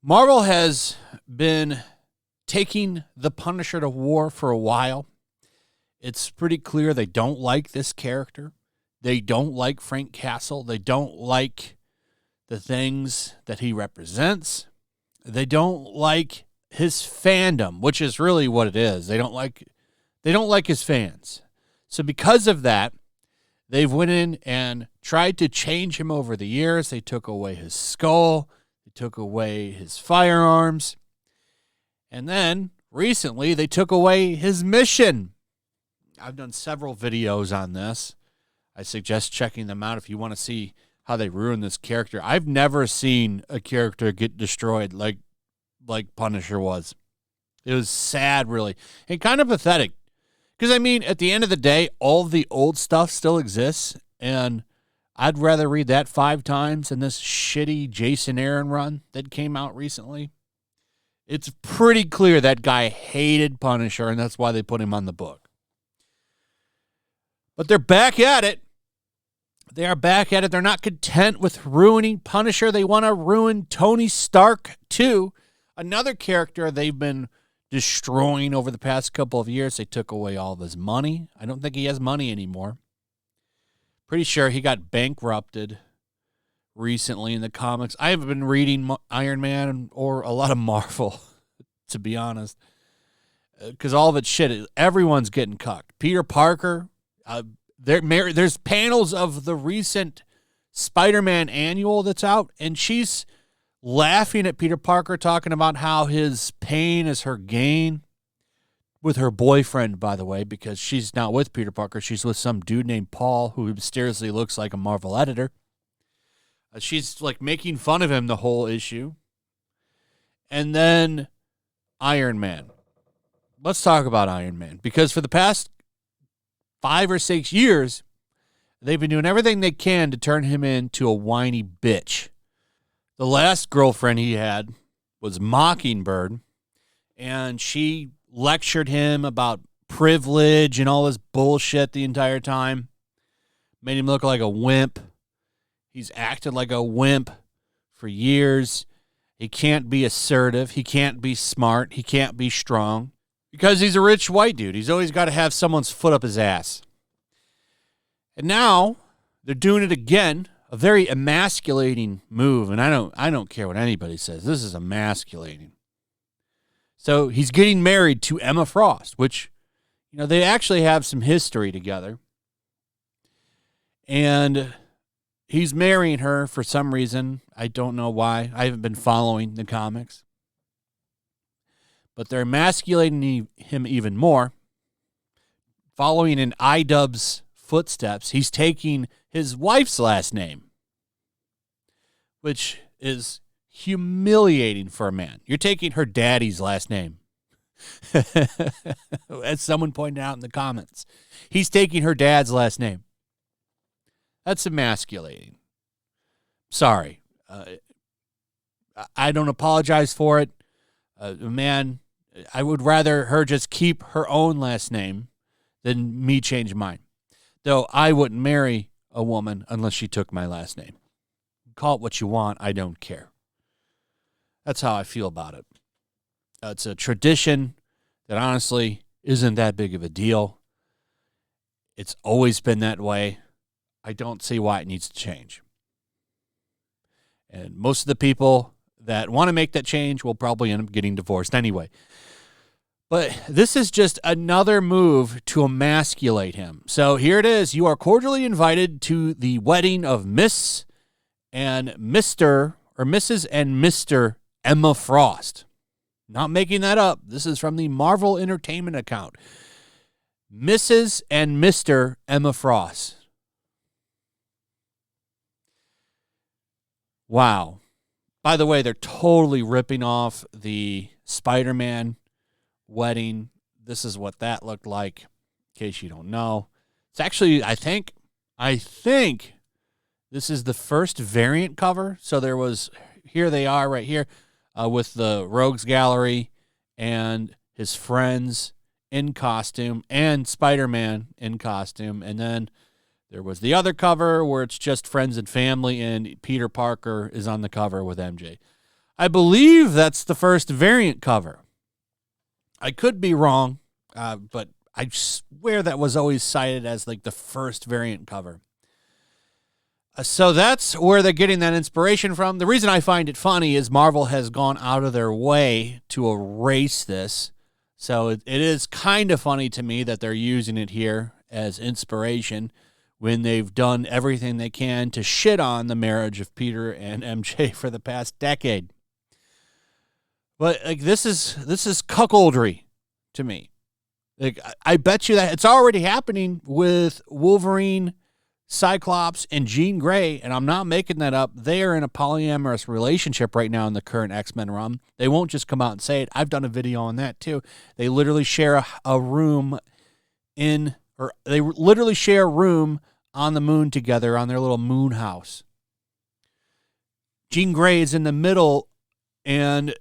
Marvel has been taking the Punisher to war for a while. It's pretty clear they don't like this character. They don't like Frank Castle. They don't like the things that he represents. They don't like his fandom, which is really what it is. They don't like his fans. So because of that, they've went in and tried to change him over the years. They took away his skull. They took away his firearms. And then recently they took away his mission. I've done several videos on this. I suggest checking them out if you want to see how they ruin this character. I've never seen a character get destroyed like Punisher was. It was sad, really, and kind of pathetic. Because, I mean, at the end of the day, all the old stuff still exists, and I'd rather read that 5 times than this shitty Jason Aaron run that came out recently. It's pretty clear that guy hated Punisher, and that's why they put him on the book. But they're back at it. They are back at it. They're not content with ruining Punisher. They want to ruin Tony Stark, too. Another character they've been destroying over the past couple of years. They took away all of his money. I don't think he has money anymore. Pretty sure he got bankrupted recently in the comics. I haven't been reading Iron Man or a lot of Marvel, to be honest, because all of it's shit. Everyone's getting cucked. Peter Parker, there's panels of the recent Spider-Man annual that's out, and she's laughing at Peter Parker, talking about how his pain is her gain. With her boyfriend, by the way, because she's not with Peter Parker. She's with some dude named Paul, who mysteriously looks like a Marvel editor. She's like making fun of him the whole issue. And then Iron Man. Let's talk about Iron Man, because for the past 5 or 6 years, they've been doing everything they can to turn him into a whiny bitch. The last girlfriend he had was Mockingbird, and she lectured him about privilege and all this bullshit the entire time. Made him look like a wimp. He's acted like a wimp for years. He can't be assertive. He can't be smart. He can't be strong because he's a rich white dude. He's always got to have someone's foot up his ass. And now they're doing it again. A very emasculating move, and I don't care what anybody says. This is emasculating. So he's getting married to Emma Frost, which, they actually have some history together. And he's marrying her for some reason. I don't know why. I haven't been following the comics. But they're emasculating him even more. Following in iDubbbz footsteps, he's taking his wife's last name, which is humiliating for a man. You're taking her daddy's last name. As someone pointed out in the comments. He's taking her dad's last name. That's emasculating. Sorry. I don't apologize for it. Man, I would rather her just keep her own last name than me change mine. Though I wouldn't marry a woman unless she took my last name. Call it what you want. I don't care. That's how I feel about it. It's a tradition that honestly isn't that big of a deal. It's always been that way. I don't see why it needs to change. And most of the people that want to make that change will probably end up getting divorced anyway. But this is just another move to emasculate him. So here it is. You are cordially invited to the wedding of Miss and Mr. or Mrs. and Mr. Emma Frost. Not making that up. This is from the Marvel Entertainment account. Mrs. and Mr. Emma Frost. Wow. By the way, they're totally ripping off the Spider-Man wedding. This is what that looked like, in case you don't know. It's actually, I think this is the first variant cover. So there was, here they are right here with the Rogues Gallery and his friends in costume and Spider-Man in costume. And then there was the other cover where it's just friends and family, and Peter Parker is on the cover with MJ. I believe that's the first variant cover. I could be wrong, but I swear that was always cited as like the first variant cover. So that's where they're getting that inspiration from. The reason I find it funny is Marvel has gone out of their way to erase this. So it is kind of funny to me that they're using it here as inspiration when they've done everything they can to shit on the marriage of Peter and MJ for the past decade. But like this is cuckoldry to me. Like I bet you that it's already happening with Wolverine, Cyclops, and Jean Grey, and I'm not making that up. They are in a polyamorous relationship right now in the current X-Men run. They won't just come out and say it. I've done a video on that too. They literally share a room on the moon together on their little moon house. Jean Grey is in the middle, and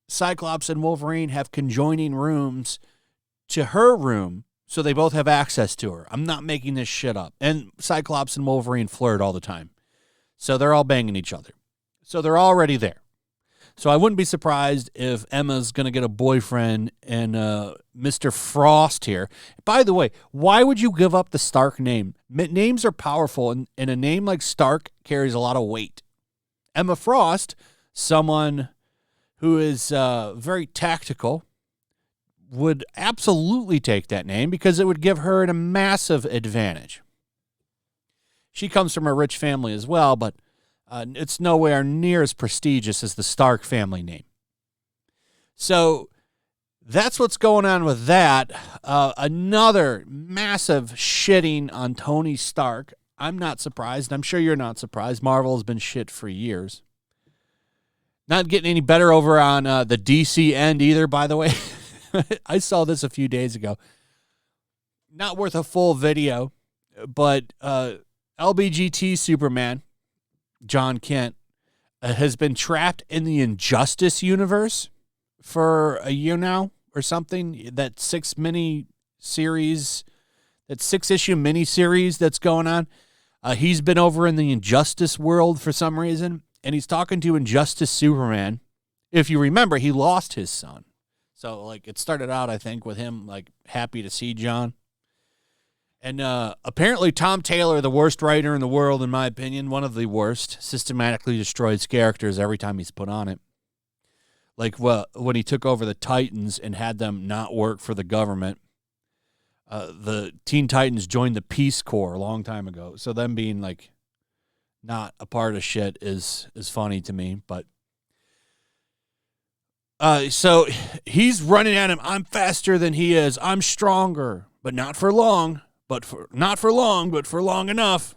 Cyclops and Wolverine have conjoining rooms to her room, so they both have access to her. I'm not making this shit up. And Cyclops and Wolverine flirt all the time. So they're all banging each other. So they're already there. So I wouldn't be surprised if Emma's going to get a boyfriend and Mr. Frost here. By the way, why would you give up the Stark name? Names are powerful, and a name like Stark carries a lot of weight. Emma Frost, someone who is very tactical, would absolutely take that name because it would give her a massive advantage. She comes from a rich family as well, but it's nowhere near as prestigious as the Stark family name. So that's what's going on with that. Another massive shitting on Tony Stark. I'm not surprised. I'm sure you're not surprised. Marvel has been shit for years. Not getting any better over on the DC end either, by the way. I saw this a few days ago. Not worth a full video, but LBGT Superman, John Kent, has been trapped in the Injustice universe for a year now or something. That 6-issue miniseries that's going on. He's been over in the Injustice world for some reason, and he's talking to Injustice Superman. If you remember, he lost his son. So, like, it started out, I think, with him, like, happy to see John. And apparently Tom Taylor, the worst writer in the world, in my opinion, one of the worst, systematically destroys characters every time he's put on it. Like, well, when he took over the Titans and had them not work for the government, the Teen Titans joined the Peace Corps a long time ago. So them being, like, not a part of shit is funny to me, but... So he's running at him. I'm faster than he is. I'm stronger, but not for long. But for long enough.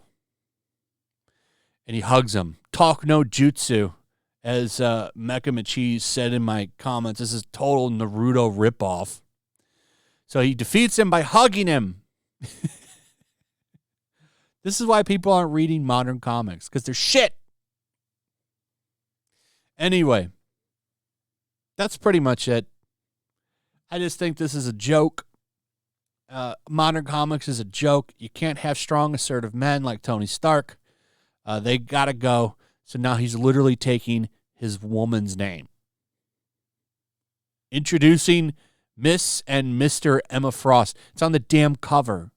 And he hugs him. Talk no jutsu, as Mecha Macheese said in my comments. This is total Naruto ripoff. So he defeats him by hugging him. This is why people aren't reading modern comics, because they're shit. Anyway. That's pretty much it. I just think this is a joke. Modern comics is a joke. You can't have strong, assertive men like Tony Stark. They got to go. So now he's literally taking his woman's name. Introducing Miss and Mr. Emma Frost. It's on the damn cover.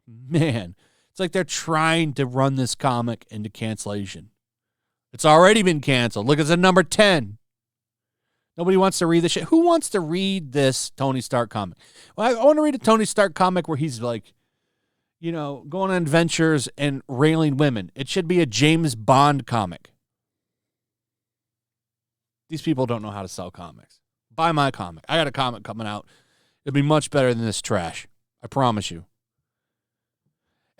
Man, it's like they're trying to run this comic into cancellation. It's already been canceled. Look, it's at number 10. Nobody wants to read this shit. Who wants to read this Tony Stark comic? Well, I want to read a Tony Stark comic where he's like, you know, going on adventures and railing women. It should be a James Bond comic. These people don't know how to sell comics. Buy my comic. I got a comic coming out. It'll be much better than this trash. I promise you.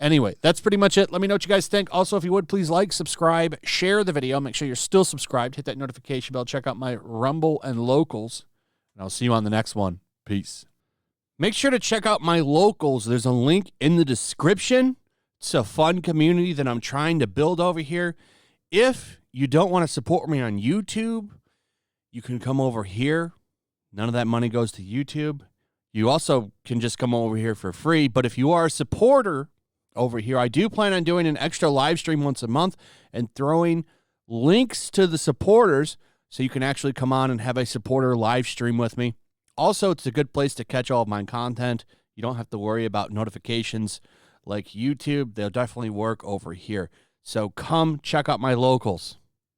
Anyway, that's pretty much it. Let me know what you guys think. Also, if you would, please like, subscribe, share the video. Make sure you're still subscribed. Hit that notification bell. Check out my Rumble and Locals. And I'll see you on the next one. Peace. Make sure to check out my Locals. There's a link in the description. It's a fun community that I'm trying to build over here. If you don't want to support me on YouTube, you can come over here. None of that money goes to YouTube. You also can just come over here for free. But if you are a supporter over here, I do plan on doing an extra live stream once a month and throwing links to the supporters so you can actually come on and have a supporter live stream with me. Also, it's a good place to catch all of my content. You don't have to worry about notifications like YouTube. They'll definitely work over here. So come check out my locals.